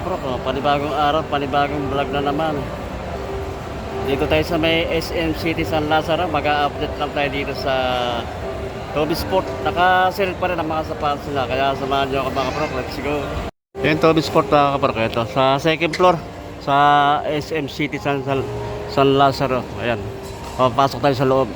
kapro ko, panibagong araw, panibagong vlog na naman. Dito tayo sa may SM City San Lazaro. Mag-a-update lang tayo dito sa Toby Sport. Naka-sale pa rin ang mga sapatos nila, kaya samahan nyo ako mga kapro. Let's go. Yan Toby Sport mga kapro ko. Ito sa second floor sa SM City San Lazaro. Ayan, papasok tayo sa loob.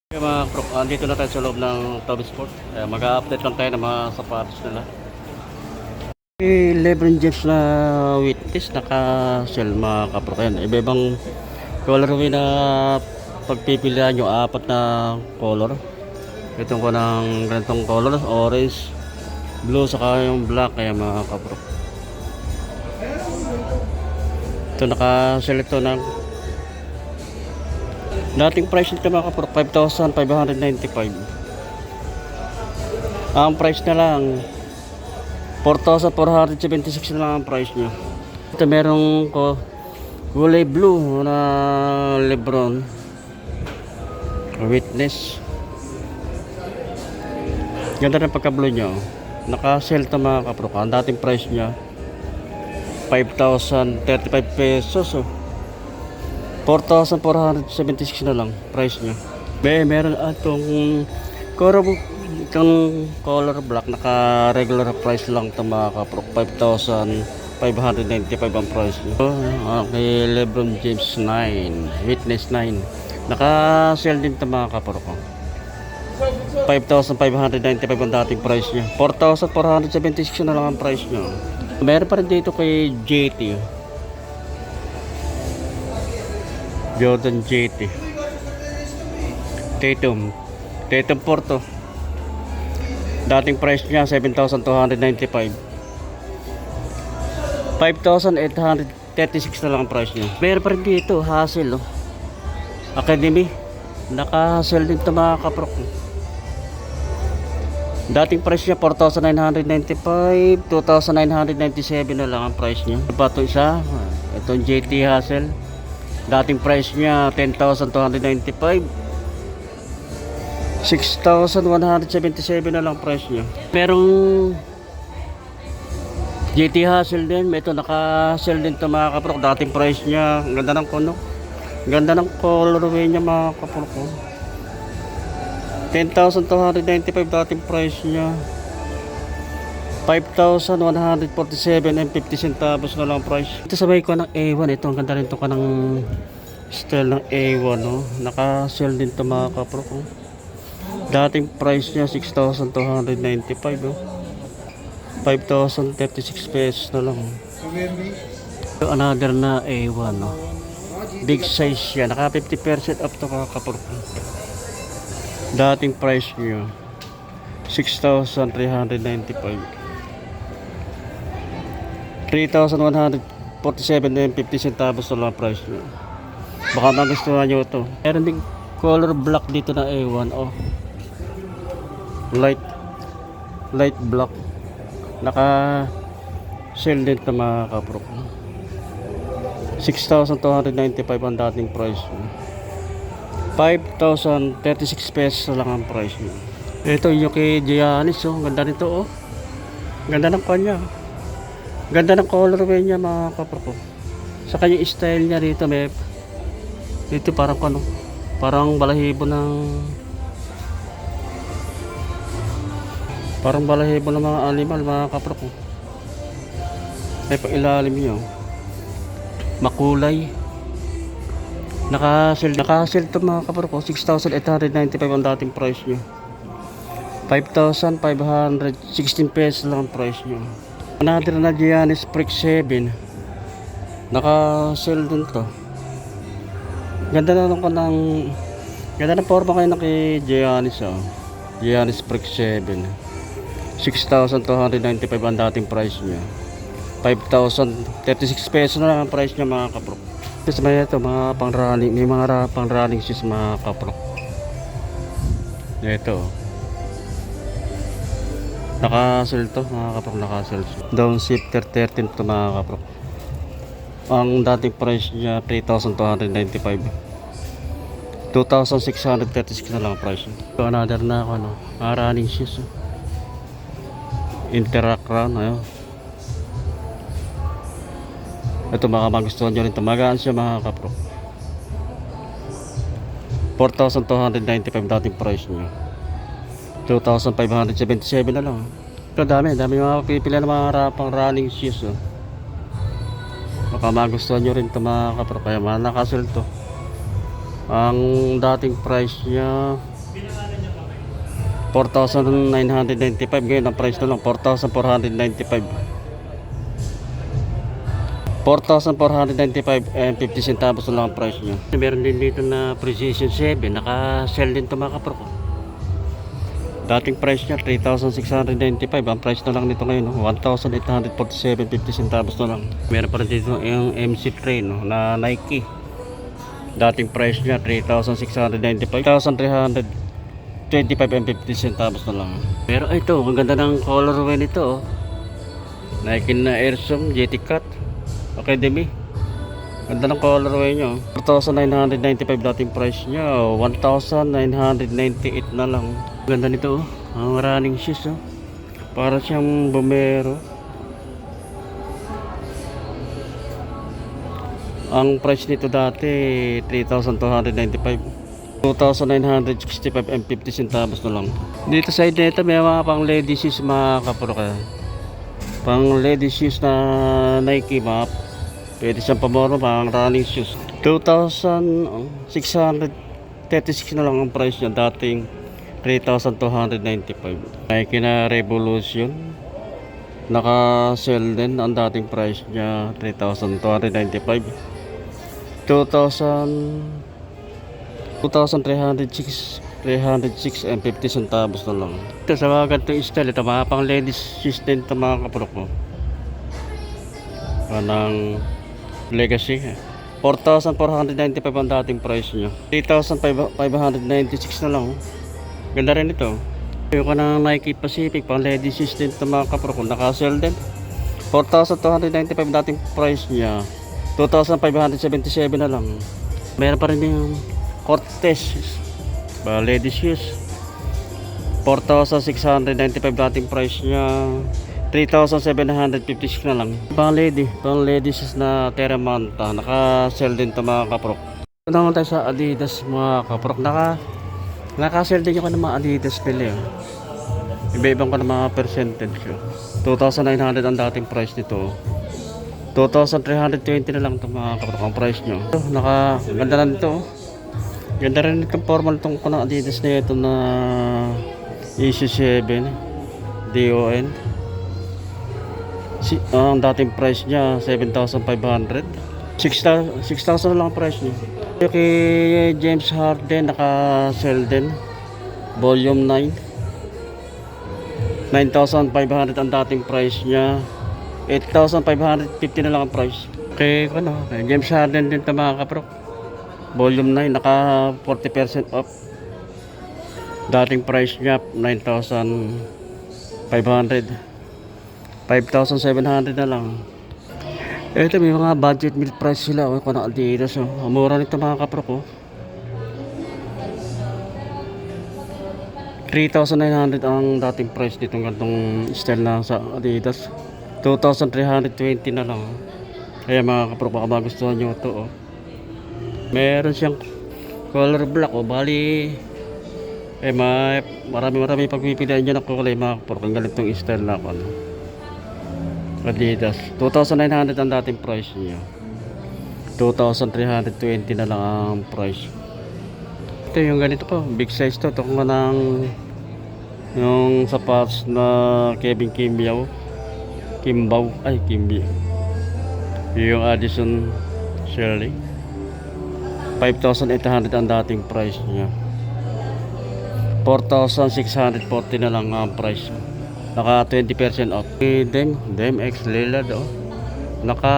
Okay, mga bro, andito na tayo sa loob ng Toby Sport. Mag-update lang tayo ng mga sapatos nila. LeBron James na witness naka-sell mga kapro. Yan, iba-ibang colorway na pagpipilian nyo, apat na color. Itong ko ng ganitong color, orange, blue, saka yung black. Kaya mga kapro, ito naka-sell ito ng dating price nito mga kapro, 5,595. Ang price na lang 4,476 na lang ang price nyo. Ito merong kulay blue na LeBron witness. Ganda ng pagka blue nyo. Naka-sell ito mga kapro. Ang dating price nya 5,035 pesos. 4,476 na lang price nyo. Meron atong color black, naka regular price lang ito mga kapro, 5,595 ang price nyo. Okay, LeBron James 9 witness 9 naka-sell din ito mga kapro ko, 5,595 ang dating price nyo. 4,476 na lang ang price nyo. Meron pa rin dito kay JT, Jordan JT Tatum Porto. Dating price niya 7,295, 5,836 na lang ang price niya. Meron pa rin dito Hassel Academy, naka-hassel din ito mga kaprok. Dating price niya 4,995, 2,997 na lang ang price niya. Pa ito isa, itong JT Hassel, dating price niya 10,295, 6,177 na lang price niya. Merong GT Hassel din, ito naka-sell din ito mga kapro. Dating price niya, ganda ng ganda ng colorway niya mga kapro ko, 10,295 dating price niya, 5,147 and 50 centavos na lang price. Ito sabay ko ng A1. Ito ang ganda rin ito ka ng style ng A1 naka-sell din ito mga kapro ko. Dating price niya 6,295 5,036 pesos na lang. Another na A1 big size siya, naka 50% up to mga kapro ko. Dating price niya 6,395, 3,147 and 50 centavos na lang price nyo. Baka magustuhan nyo ito. Meron din color black dito na A1 light black, naka sell din ito mga kapro, 6,295 ang dating price nyo, 5,036 pesos na lang ang price nyo. Ito yung kay Giannis ganda nito ganda ng kanya. Ganda ng colorway niya mga kapro ko. Sa kanyang style niya dito, dito parang parang balahibo ng mga animal mga kapro ko. May pang-ilalim niya makulay. Naka-sell to mga kapro ko, 6,895 ang dating price niya. 5,516 pesos lang ang price nyo. Another na Giannis Freak 7. Naka-sale din to. Ganda na lang ko ng... Ganda na forma kayo na kay Giannis, oh. Giannis Freak 7. 6,295 ang dating price niya. 5,036 pesos na lang ang price niya, mga kapro. Tapos may ito, mga pang-running. May mga pang-running shoes, mga kapro. Ito. Naka-sale to, mga kapro. Naka-sale. Down shifter 13 to, mga kapro. Ang dating price niya 3,295. 2,636 na lang ang price niya. So, another na ako, ano, running shoes. Interact run, ayun. Ito, baka magustuhan nyo rin ito. Magaan siya, mga kapro. 4,295 dating price niya. 2,577 na lang. Ito, dami mga pipila ng mga pang running shoes, oh. Baka magustuhan nyo rin ito, mga kapro. Kaya nakasell to. Ang dating price niya 4,995. Ngayon ang price na lang 4,495. 4,495 and 50 centavos na lang ang price niya. Meron din dito na Precision 7. Naka-sell din ito, mga kapro. Dating price niya 3,695. Ang price na lang nito ngayon, 1,847 50 centavos na lang. Meron pa rin dito yung MC Train, no, na Nike. Dating price niya 3,695. 1,325 and 50 centavos na lang. Pero ito, ang ganda ng colorway nito, oh. Nike na Airsome GT Cut Academy. Ganda ng colorway niya, oh. 4,995 dating price niya, 1,998 na lang. Ganda nito, oh. Ang running shoes, oh. Para siyang bumero. Ang price nito dati 3,295. 2,965 and 50 centavos na lang. Dito side nito may mga pang lady shoes, mga kapro. Pang lady shoes na Nike, mga pwede siyang pamoro, pang running shoes. 2,636 na lang ang price niya, dating 3,295. Nike na Revolution, naka-sell din. Ang dating price niya 3,295. 2,306 and 50 centavos na lang. Ito sa mga ganitong style, ito mga pang ladies shoes din ito, mga kapro ko. Anong Legacy, 4,495 ang dating price nyo. 3,596 na lang. Ganda rin ito. Yung kanang Nike Pacific pang ladies shoes din ito, mga kapro ko. Naka-sell din. 4,295 dating price niya. 2,577 na lang. Meron pa rin yung Cortez ladies shoes. 4,695 dating price niya. 3,756 na lang. Pang ladies shoes na Terramanta. Naka-sell din ito, mga kapro. Ito naman tayo sa Adidas, mga kapro. Naka-sell din yung ka ng mga Adidas nila. Iba-ibang ka ng mga percentage. 2,900 ang dating price nito. 2,320 na lang ito, mga kapro, ang price nyo. Ganda na nito. Ganda rin itong formal itong kanang Adidas na ito na EC7 DON. Ang dating price niya 7,500. 6,000 na lang ang price niya. Kay James Harden naka-sell din, volume 9. 9,500 ang dating price niya. 8,550 na lang ang price. Kay James Harden din ito, mga kapro. Volume 9, naka 40% off. Dating price niya 9,500. 5,700 na lang. Ito may mga budget meal price sila, oh, kanang Adidas, oh. Mura nito, mga kapro ko. 3,900 ang dating price nitong gantong style na sa Adidas. 2,320 na lang. Kaya, mga kapro, baka magustuhan nyo ito, oh. Meron siyang color black, oh. Bali marami pagpipilian dyan ng kulay, mga kapro, kung ganitong style na ako, Adidas. 2,900 ang dating price niya. 2,320 na lang ang price. Ito yung ganito po, big size to. Ito kung anong Yung sapatos na Kevin Kimby. Yung Addison Shirley. 5,800 ang dating price niya. 4,640 na lang ang price. Naka 20% off. Dem X Lillard oh. Naka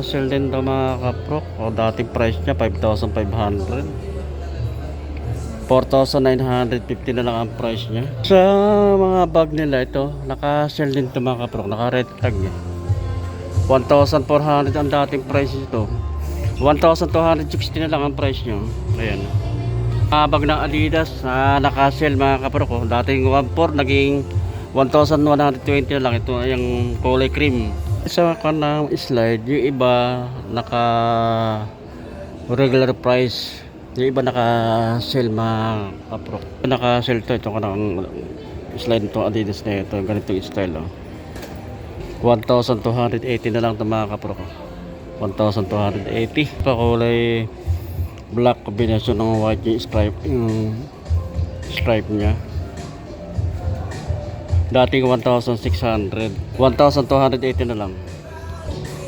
sale din daw mga kaprok. O dating price niya 5,500. 4,950 na lang ang price niya. Sa mga bag nila ito, naka sale din ito mga kaprok. Naka red tag eh. 1,400 ang dating price ito. 1,260 na lang ang price niya. Ayan. Bag ng Adidas na naka-sale mga kaprok. Dating 1,400 naging 1,120 na lang. Ito yung kulay cream. Sa kanang slide, yung iba naka regular price. Yung iba naka-sale mga kaprok. Naka-sale to. Ito kanang slide nito Adidas na ito. Ganitong style oh. 1,280 na lang ito mga kaprok. 1,280 pa kulay black combination ng white yung stripe niya. Dating 1,600, 1,280 na lang.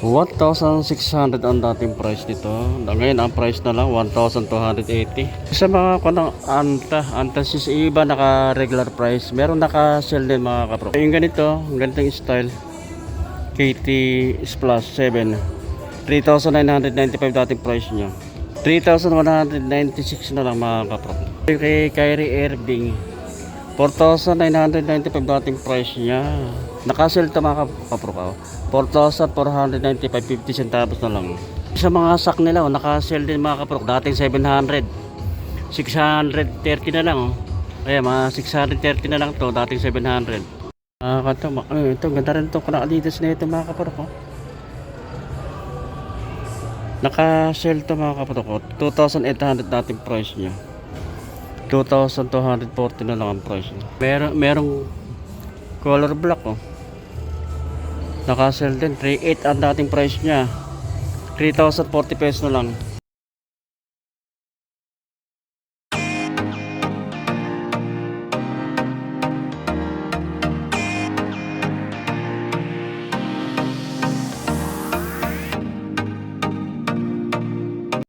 1,600 ang dating price nito. Ngayon ang price na lang 1,280. Sa mga kanang anta sis iba naka regular price, meron naka sale din mga kapro. Yung ganitong style KT Plus 7 3,995 dating price niya. 3,196 na lang mga kapro. Kay Kyrie Irving 4,995 dating price niya. Naka-sale ito mga kapro. 4,495 50 centavos na lang. Sa mga sak nila naka-sale din mga kapro. Dating 700 630 na lang Kaya mga 630 na lang to. Dating 700. Ito ganda rin ito. Kanang Adidas na ito mga kapro. Naka-sale to mga kapatid. 2,800 dating price niya. 2,240 na lang ang price niya. Merong color black oh. Naka-sale din. 3,800 ang dating price niya. 3,040 pesos na lang.